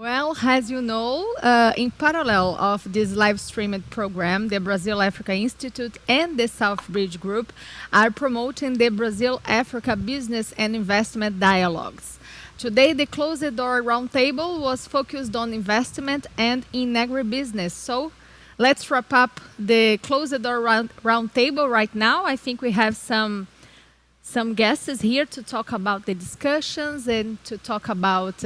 Well, as you know, in parallel of this live streamed program, the Brazil Africa Institute and the SouthBridge Group are promoting the Brazil Africa Business and Investment Dialogues. Today, the Closed Door Roundtable was focused on investment and in agribusiness. So, let's wrap up the Closed Door Roundtable right now. I think we have some guests here to talk about the discussions and to talk about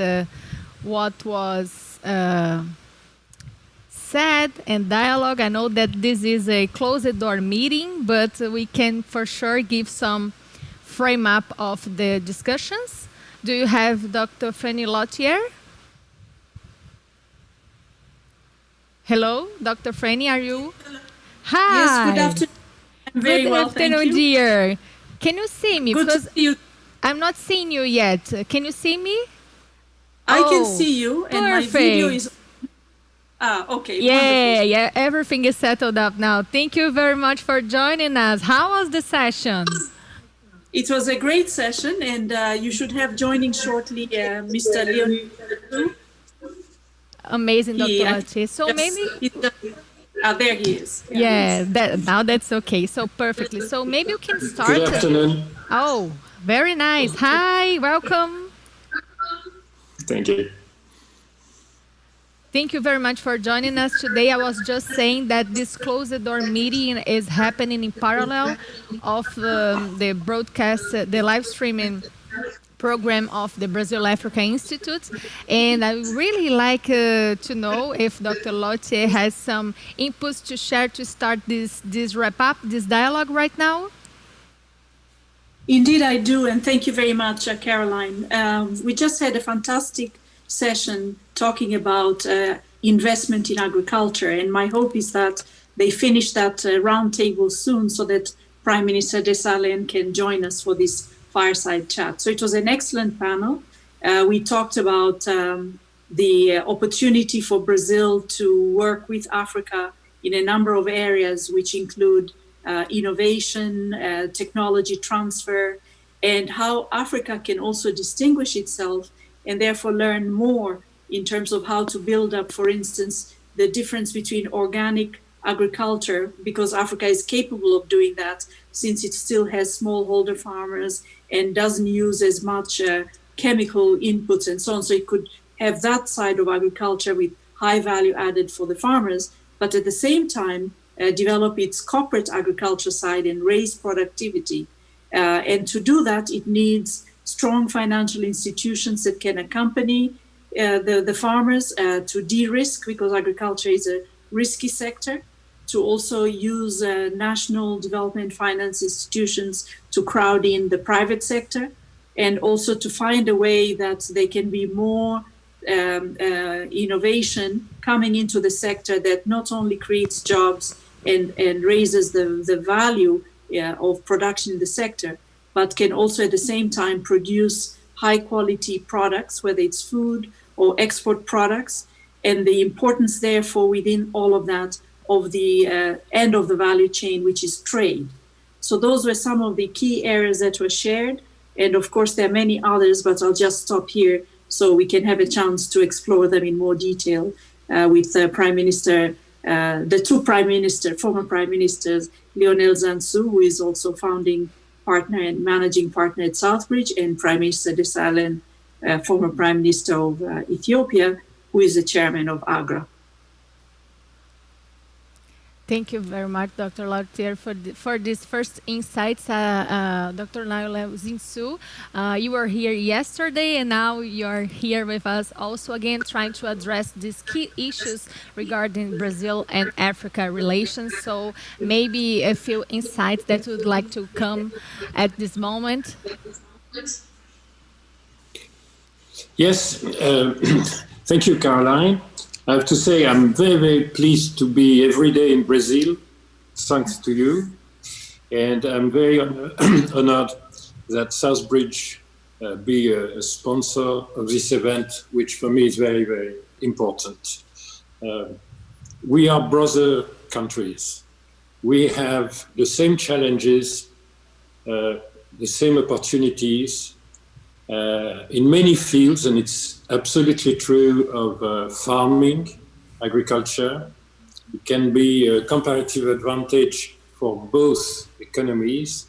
what was said and dialogue. I know that this is a closed door meeting, but we can for sure give some frame up of the discussions. Do you have Dr. Frannie Léautier? Hello, Dr. Frannie, are you? Hi. Yes, good afternoon. I'm very well, thank you. Good afternoon, dear. Can you see me? Good to see you. I'm not seeing you yet. Can you see me? I can see you, and perfect. my video is... okay, yeah, wonderful. Yeah, everything is settled up now. Thank you very much for joining us. How was the session? It was a great session, and you should have joining shortly Mr. Lionel. Amazing, Dr. Léautier. So yes, maybe... there he is. Yeah, now that's okay. So perfectly. So maybe you can start. Good afternoon. Oh, very nice. Hi, welcome. Thank you. Thank you very much for joining us today. I was just saying that this closed door meeting is happening in parallel of the broadcast, the live streaming program of the Brazil Africa Institute. And I really like to know if Dr. Léautier has some inputs to share to start this wrap up, this dialogue right now. Indeed, I do, and thank you very much, Caroline. We just had a fantastic session talking about investment in agriculture, and my hope is that they finish that roundtable soon so that Prime Minister Desalegn can join us for this fireside chat. So it was an excellent panel. We talked about the opportunity for Brazil to work with Africa in a number of areas, which include innovation, technology transfer, and how Africa can also distinguish itself and therefore learn more in terms of how to build up, for instance, the difference between organic agriculture, because Africa is capable of doing that since it still has smallholder farmers and doesn't use as much chemical inputs and so on. So it could have that side of agriculture with high value added for the farmers, but at the same time, develop its corporate agriculture side and raise productivity. And to do that, it needs strong financial institutions that can accompany the farmers to de-risk, because agriculture is a risky sector, to also use national development finance institutions to crowd in the private sector, and also to find a way that there can be more innovation coming into the sector that not only creates jobs and raises the value of production in the sector, but can also at the same time produce high quality products, whether it's food or export products, and the importance therefore within all of that of the end of the value chain, which is trade. So those were some of the key areas that were shared. And of course, there are many others, but I'll just stop here so we can have a chance to explore them in more detail with Prime Minister, the two former Prime Ministers, Lionel Zinsou, who is also founding partner and managing partner at SouthBridge, and Prime Minister Desalegn, former Prime Minister of Ethiopia, who is the chairman of AGRA. Thank you very much, Dr. Léautier, for these first insights. Dr. Lionel Zinsou, you were here yesterday, and now you're here with us also again, trying to address these key issues regarding Brazil and Africa relations. So maybe a few insights that would like to come at this moment. Yes, thank you, Caroline. I have to say I'm very, very pleased to be every day in Brazil, thanks to you. And I'm very honored that SouthBridge be a sponsor of this event, which for me is very, very important. We are brother countries. We have the same challenges, the same opportunities, in many fields, and it's absolutely true of farming, agriculture. It can be a comparative advantage for both economies,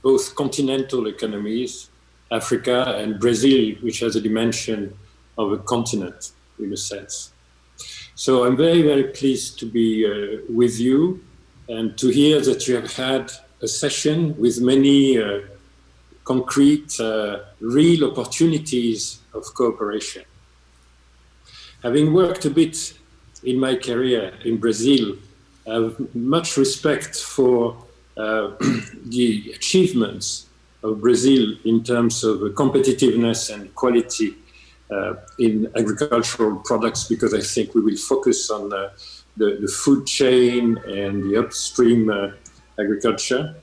both continental economies, Africa and Brazil, which has a dimension of a continent in a sense. So I'm very, very pleased to be with you and to hear that you have had a session with many concrete, real opportunities of cooperation. Having worked a bit in my career in Brazil, I have much respect for the achievements of Brazil in terms of competitiveness and quality in agricultural products, because I think we will focus on the food chain and the upstream agriculture.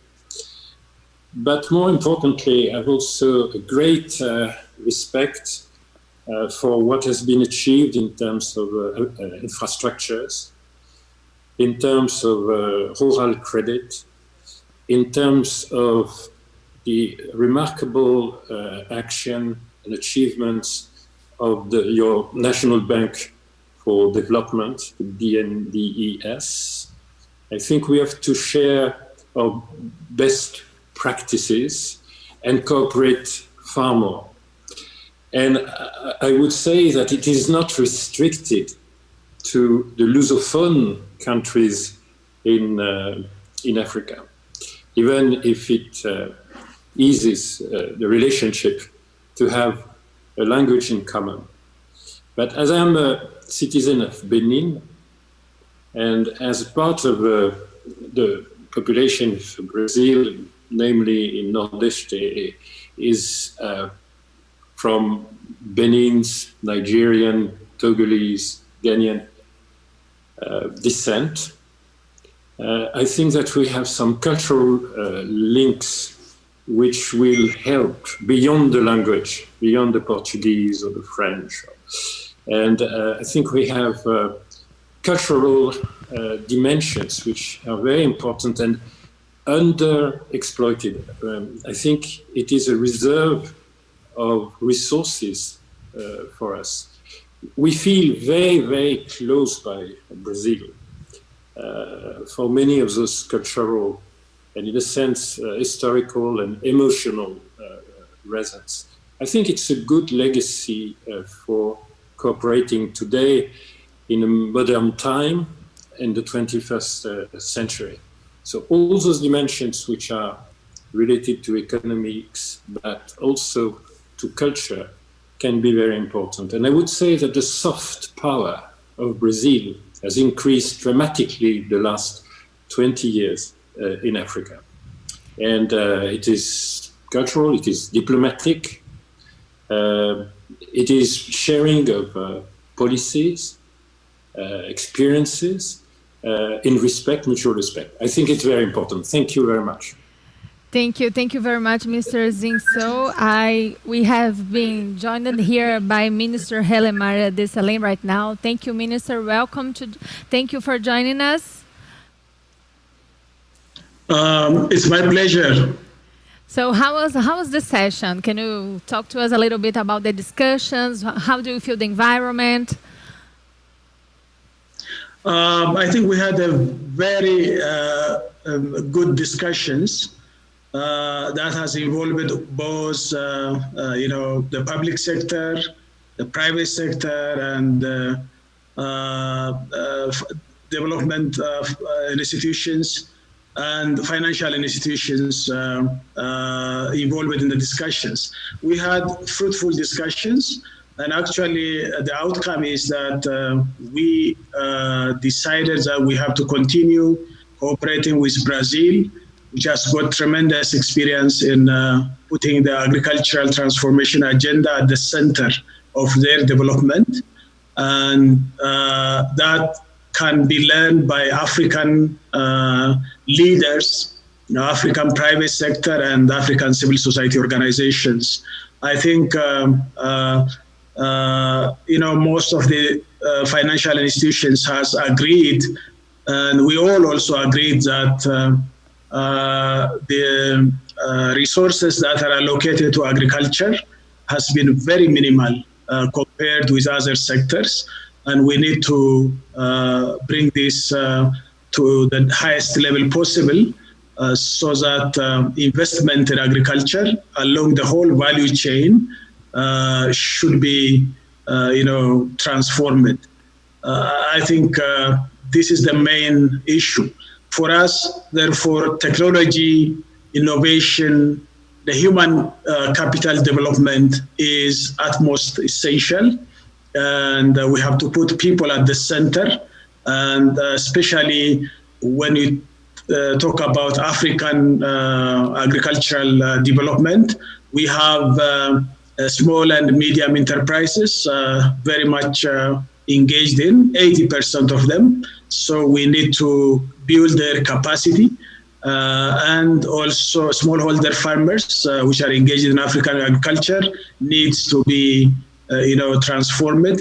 But more importantly, I have also a great respect for what has been achieved in terms of infrastructures, in terms of rural credit, in terms of the remarkable action and achievements of your National Bank for Development, the BNDES. I think we have to share our best practices and cooperate far more. And I would say that it is not restricted to the Lusophone countries in Africa, even if it eases the relationship to have a language in common. But as I'm a citizen of Benin, and as part of the population of Brazil, namely in Nordeste, is from Benin's Nigerian, Togolese, Ghanaian descent, I think that we have some cultural links which will help beyond the language, beyond the Portuguese or the French. And I think we have cultural dimensions which are very important and underexploited. I think it is a reserve of resources for us. We feel very, very close by Brazil for many of those cultural and, in a sense, historical and emotional reasons. I think it's a good legacy for cooperating today in a modern time in the 21st century. So all those dimensions which are related to economics, but also to culture, can be very important. And I would say that the soft power of Brazil has increased dramatically the last 20 years in Africa. And it is cultural, it is diplomatic, it is sharing of policies, experiences, in respect, mutual respect. I think it's very important. Thank you very much. Thank you very much, Mr. Zinsou. We have been joined here by Minister Hailemariam Desalegn right now. Thank you, Minister. Welcome to. Thank you for joining us. It's my pleasure. So, how was the session? Can you talk to us a little bit about the discussions? How do you feel the environment? I think we had a very good discussions that has involved both, the public sector, the private sector, and development institutions and financial institutions involved in the discussions. We had fruitful discussions. And actually, the outcome is that we decided that we have to continue cooperating with Brazil, which has got tremendous experience in putting the agricultural transformation agenda at the center of their development. And that can be learned by African leaders, African private sector and African civil society organizations. I think most of the financial institutions has agreed, and we all also agreed that the resources that are allocated to agriculture has been very minimal compared with other sectors. And we need to bring this to the highest level possible so that investment in agriculture along the whole value chain should be, transformed. I think this is the main issue. For us, therefore, technology, innovation, the human capital development is utmost essential. And we have to put people at the center. And especially when you talk about African agricultural development, we have small and medium enterprises very much engaged in, 80% of them. So we need to build their capacity. And also smallholder farmers, which are engaged in African agriculture, needs to be, transformed,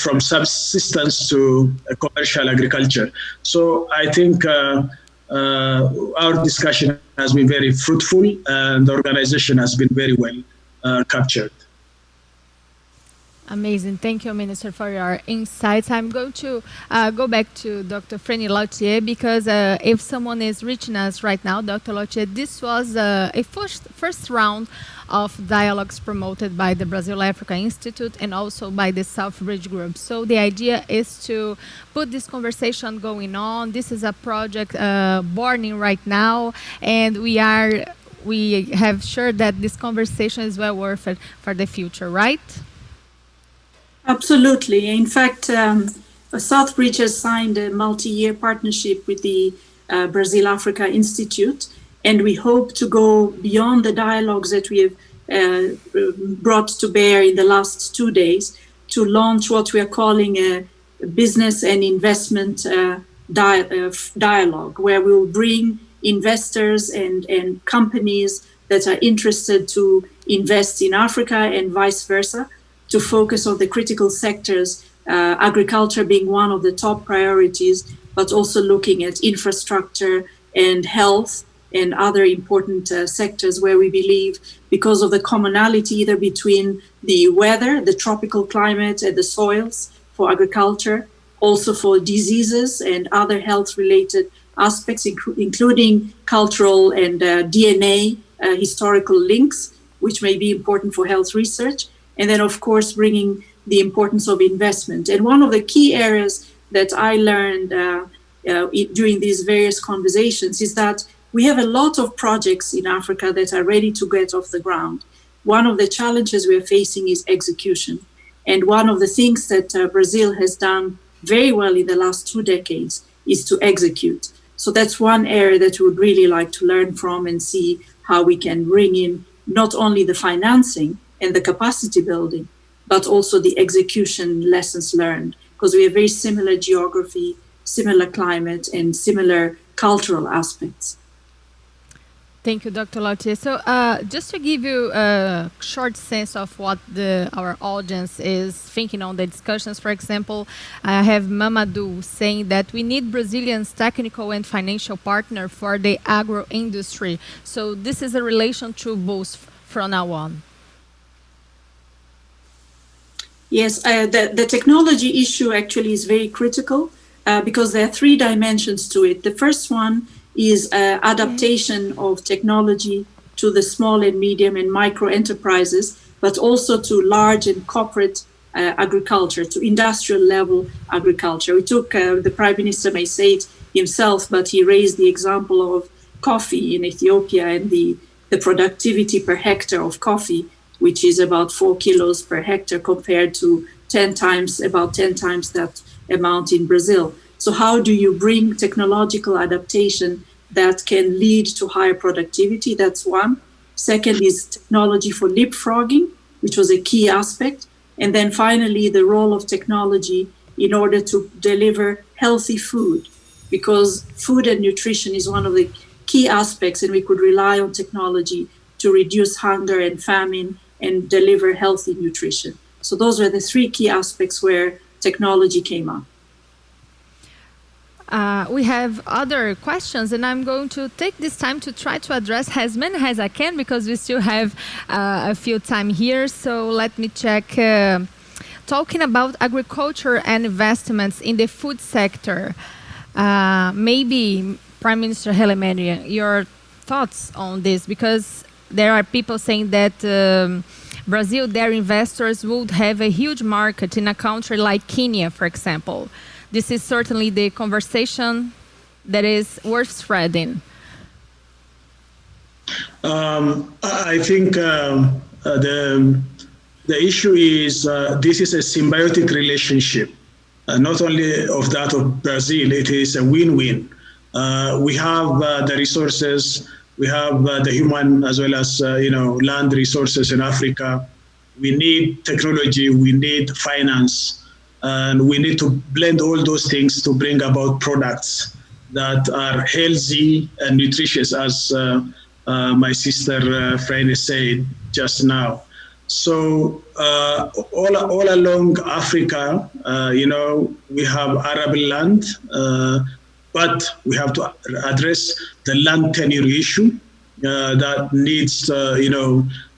from subsistence to commercial agriculture. So I think our discussion has been very fruitful, and the organization has been very well captured. Amazing. Thank you, Minister, for your insights. I'm going to go back to Dr. Frannie Léautier, because if someone is reaching us right now, Dr. Léautier, this was a first round of dialogues promoted by the Brazil-Africa Institute and also by the SouthBridge Group. So the idea is to put this conversation going on. This is a project born right now, and we have sure that this conversation is well worth it for the future, right? Absolutely. In fact, SouthBridge has signed a multi-year partnership with the Brazil-Africa Institute, and we hope to go beyond the dialogues that we have brought to bear in the last 2 days to launch what we are calling a business and investment dialogue, where we will bring investors and companies that are interested to invest in Africa and vice versa, to focus on the critical sectors, agriculture being one of the top priorities, but also looking at infrastructure and health and other important sectors where we believe, because of the commonality either between the weather, the tropical climate, and the soils for agriculture, also for diseases and other health-related aspects, including cultural and DNA historical links, which may be important for health research. And then, of course, bringing the importance of investment. And one of the key areas that I learned during these various conversations is that we have a lot of projects in Africa that are ready to get off the ground. One of the challenges we are facing is execution. And one of the things that Brazil has done very well in the last 2 decades is to execute. So that's one area that we would really like to learn from and see how we can bring in not only the financing and the capacity building, but also the execution lessons learned, because we have very similar geography, similar climate, and similar cultural aspects. Thank you, Dr. Léautier. So just to give you a short sense of what our audience is thinking on the discussions, for example, I have Mamadou saying that we need Brazilians technical and financial partner for the agro industry. So this is a relation to both from now on. Yes, the technology issue actually is very critical because there are 3 dimensions to it. The first one is adaptation of technology to the small and medium and micro enterprises, but also to large and corporate agriculture, to industrial level agriculture. We took, the Prime Minister may say it himself, but he raised the example of coffee in Ethiopia and the productivity per hectare of coffee, which is about 4 kilos per hectare compared to about 10 times that amount in Brazil. So how do you bring technological adaptation that can lead to higher productivity? That's one. Second is technology for leapfrogging, which was a key aspect. And then finally, the role of technology in order to deliver healthy food, because food and nutrition is one of the key aspects, and we could rely on technology to reduce hunger and famine and deliver healthy nutrition. So those were the 3 key aspects where technology came up. We have other questions, and I'm going to take this time to try to address as many as I can because we still have a few time here. So let me check. Talking about agriculture and investments in the food sector, maybe Prime Minister Hailemariam, your thoughts on this, because there are people saying that Brazil, their investors would have a huge market in a country like Kenya, for example. This is certainly the conversation that is worth spreading. I think the issue is this is a symbiotic relationship, not only of that of Brazil, it is a win-win. We have the resources, we have the human as well as land resources in Africa. We need technology, we need finance. And we need to blend all those things to bring about products that are healthy and nutritious, as my sister Frannie said just now. So all along Africa, we have arable land, but we have to address the land tenure issue that needs,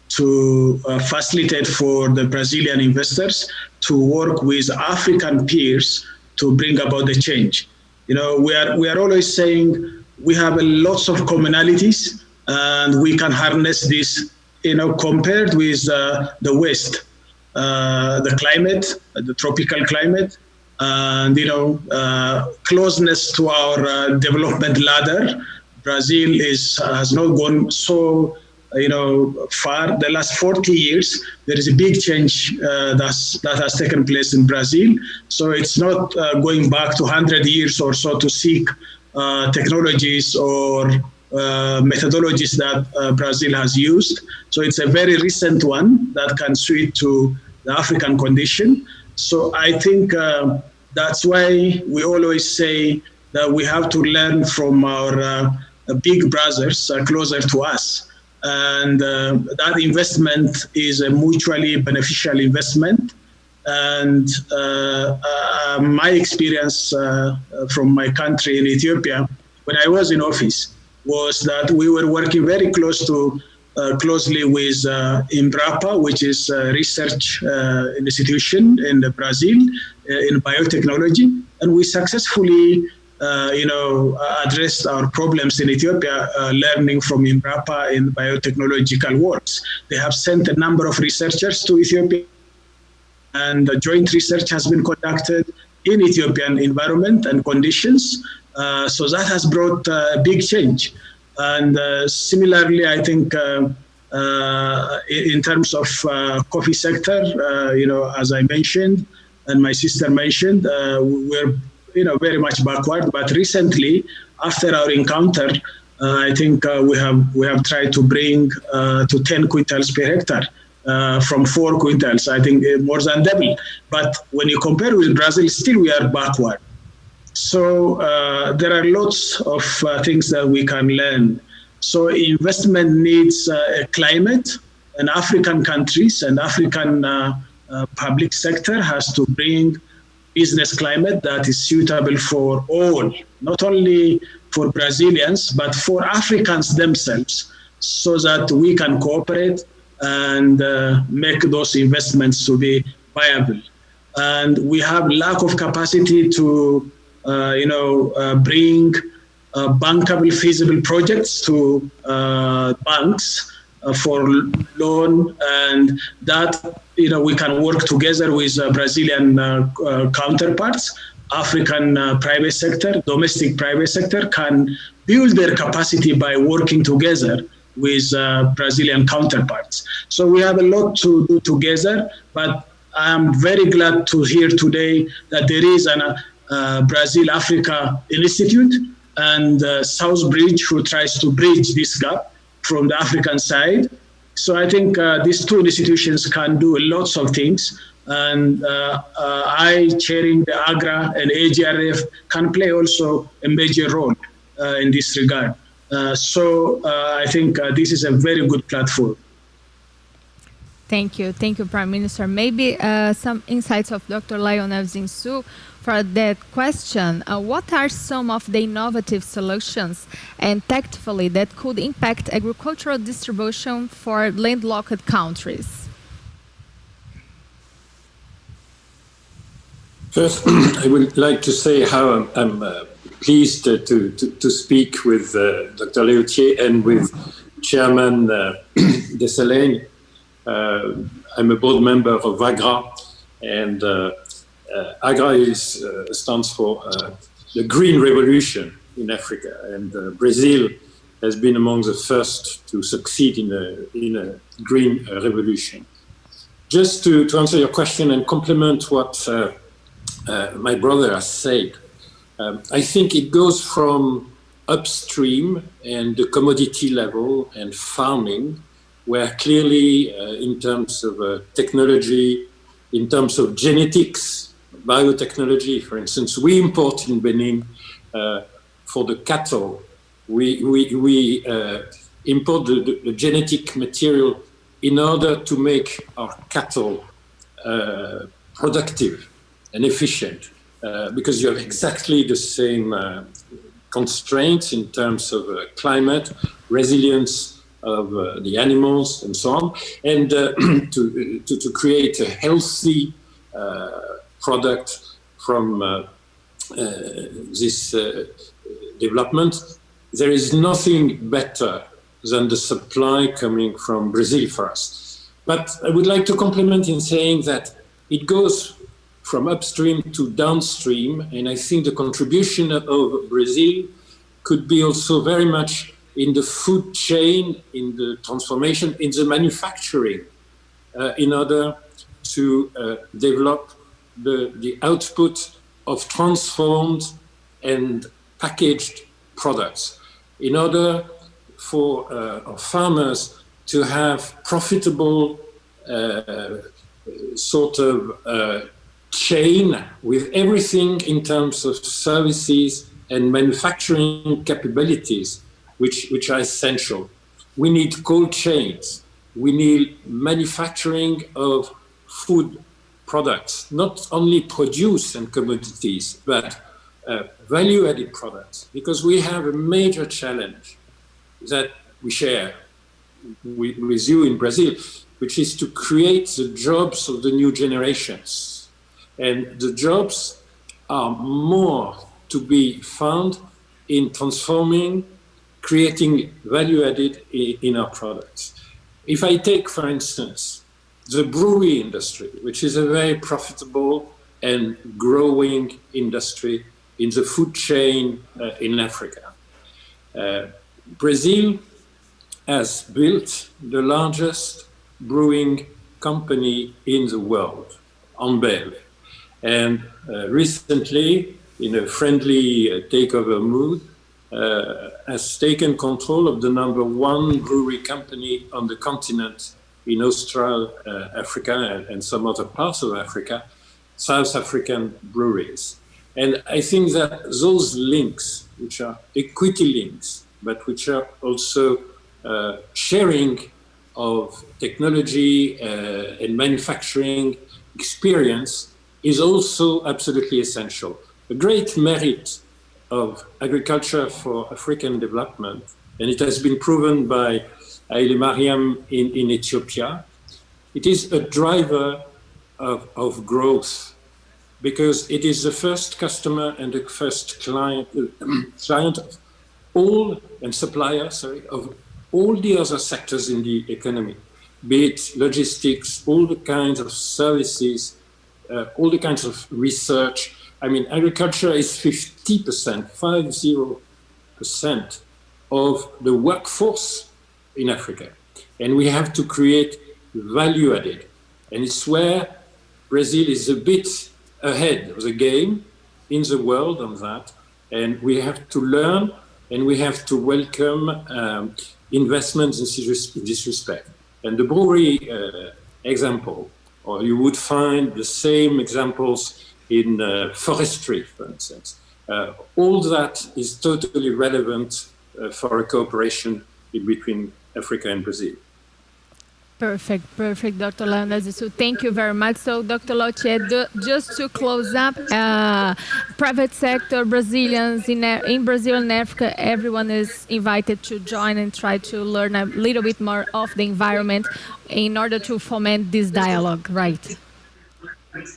to facilitate for the Brazilian investors to work with African peers to bring about the change. We are always saying we have lots of commonalities and we can harness this, compared with the West, the climate, the tropical climate, and, closeness to our development ladder. Brazil has not gone so far. The last 40 years, there is a big change that has taken place in Brazil. So it's not going back to 100 years or so to seek technologies or methodologies that Brazil has used. So it's a very recent one that can suit to the African condition. So I think that's why we always say that we have to learn from our big brothers closer to us. And that investment is a mutually beneficial investment. And my experience from my country in Ethiopia, when I was in office, was that we were working very closely with Embrapa, which is a research institution in Brazil in biotechnology. And we successfully addressed our problems in Ethiopia, learning from Embrapa in biotechnological works. They have sent a number of researchers to Ethiopia, and joint research has been conducted in Ethiopian environment and conditions. So that has brought a big change. And similarly, I think in terms of coffee sector, as I mentioned, and my sister mentioned, we're very much backward. But recently, after our encounter, I think we have tried to bring to 10 quintals per hectare from 4 quintals. I think more than double. But when you compare with Brazil, still we are backward. So there are lots of things that we can learn. So investment needs a climate, and African countries and African public sector has to bring business climate that is suitable for all, not only for Brazilians, but for Africans themselves, so that we can cooperate and make those investments to be viable. And we have lack of capacity to, bring bankable, feasible projects to banks for loan, and that we can work together with Brazilian counterparts. African private sector, domestic private sector can build their capacity by working together with Brazilian counterparts. So we have a lot to do together, but I'm very glad to hear today that there is a Brazil-Africa Institute and SouthBridge who tries to bridge this gap from the African side. So I think these two institutions can do lots of things, and I, chairing the AGRA and AGRF, can play also a major role in this regard. So I think this is a very good platform. Thank you, Prime Minister. Maybe some insights of Dr. Lionel Zinsou for that question. What are some of the innovative solutions and tactfully that could impact agricultural distribution for landlocked countries? First, I would like to say how I'm pleased to speak with Dr. Léautier and with Chairman Desalegn. I'm a board member of AGRA, and AGRA stands for the Green Revolution in Africa, and Brazil has been among the first to succeed in a green revolution. Just to answer your question and complement what my brother has said, I think it goes from upstream and the commodity level and farming, where clearly in terms of technology, in terms of genetics, biotechnology, for instance, we import in Benin for the cattle, we import the genetic material in order to make our cattle productive and efficient, because you have exactly the same constraints in terms of climate, resilience of the animals and so on, and to create a healthy product from this development. There is nothing better than the supply coming from Brazil for us. But I would like to complement in saying that it goes from upstream to downstream, and I think the contribution of Brazil could be also very much in the food chain, in the transformation, in the manufacturing, in order to develop the output of transformed and packaged products, in order for our farmers to have profitable sort of chain with everything in terms of services and manufacturing capabilities, which are essential. We need cold chains. We need manufacturing of food products, not only produce and commodities, but value-added products, because we have a major challenge that we share with you in Brazil, which is to create the jobs of the new generations. And the jobs are more to be found in transforming, creating value added in our products. If I take, for instance, the brewery industry, which is a very profitable and growing industry in the food chain in Africa. Brazil has built the largest brewing company in the world, Ambev. And recently, in a friendly takeover mood, has taken control of the #1 brewery company on the continent in Austral Africa and some other parts of Africa, South African breweries. And I think that those links, which are equity links, but which are also sharing of technology and manufacturing experience, is also absolutely essential. A great merit of agriculture for African development, and it has been proven by Hailemariam in Ethiopia, it is a driver of growth, because it is the first customer and the first client of all, and supplier, of all the other sectors in the economy, be it logistics, all the kinds of services, all the kinds of research. I mean, agriculture is 50% of the workforce in Africa. And we have to create value added. And it's where Brazil is a bit ahead of the game in the world on that. And we have to learn, and we have to welcome investments in this respect. And the brewery example, or you would find the same examples in forestry, for instance. All that is totally relevant for a cooperation in between Africa and Brazil. Perfect, Dr. Lionel. So thank you very much. So, Dr. Léautier, just to close up, private sector, Brazilians in Brazil and Africa, everyone is invited to join and try to learn a little bit more of the environment in order to foment this dialogue, right?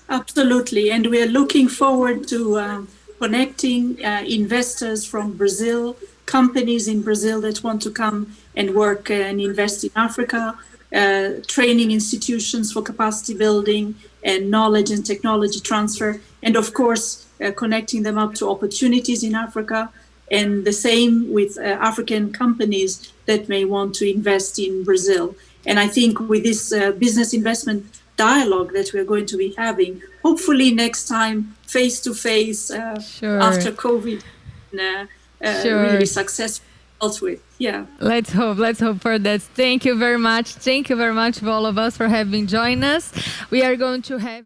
Absolutely. And we are looking forward to connecting investors from Brazil, companies in Brazil that want to come and work and invest in Africa, training institutions for capacity building and knowledge and technology transfer, and of course, connecting them up to opportunities in Africa, and the same with African companies that may want to invest in Brazil. And I think with this business investment dialogue that we're going to be having, hopefully next time, face-to-face, after COVID, really successful with. Yeah. Let's hope for that. Thank you very much for all of us for having joined us. We are going to have